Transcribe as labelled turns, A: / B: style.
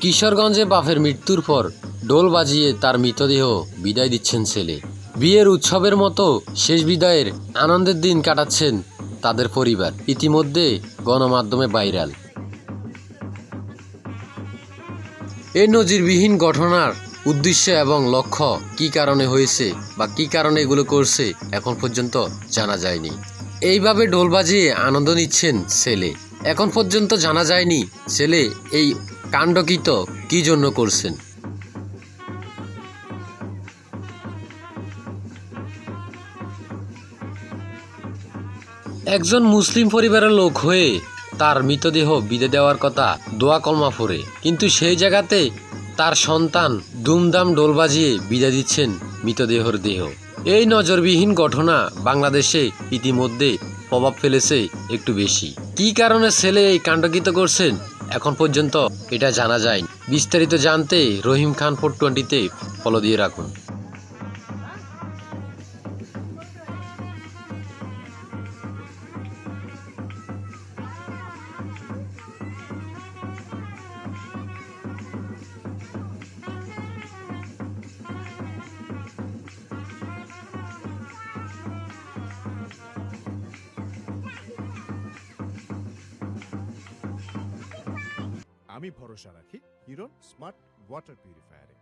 A: কিশোরগঞ্জে বাপের মৃত্যুর পর ঢোল বাজিয়ে তার মৃতদেহ বিদায় দিচ্ছেন ছেলে। বিয়ের উৎসবের মতো শেষ বিদায়ের আনন্দের দিন কাটাচ্ছেন তাদের পরিবার। ইতিমধ্যে গণমাধ্যমে ভাইরাল এই নজিরবিহীন ঘটনার উদ্দেশ্য এবং লক্ষ্য কী কারণে হয়েছে বা কী কারণে এগুলো করছে এখন পর্যন্ত জানা যায়নি। এইভাবে ঢোল বাজিয়ে আনন্দ নিচ্ছেন ছেলে। এখন পর্যন্ত জানা যায়নি ছেলে এই কাণ্ডকৃত কী জন্য করছেন। একজন মুসলিম পরিবারের লোক হয়ে তার মৃতদেহ বিদায় দেওয়ার কথা দোয়া কলমা পড়ে, কিন্তু সেই জায়গাতে তার সন্তান দুমদাম ঢোল বাজিয়ে বিদায় দিচ্ছেন মৃতদেহর দেহ। এই নজরবিহীন ঘটনা বাংলাদেশে ইতিমধ্যে প্রভাব ফেলেছে একটু বেশি। কী কারণে ছেলে এই কাণ্ডকৃত করছেন এখন পর্যন্ত এটা জানা যায়। বিস্তারিত জানতে রহিম খান 420-তে ফলো দিয়ে রাখুন।
B: আমি ভরসা রাখি হিরোর স্মার্ট ওয়াটার পিউরিফায়ারে।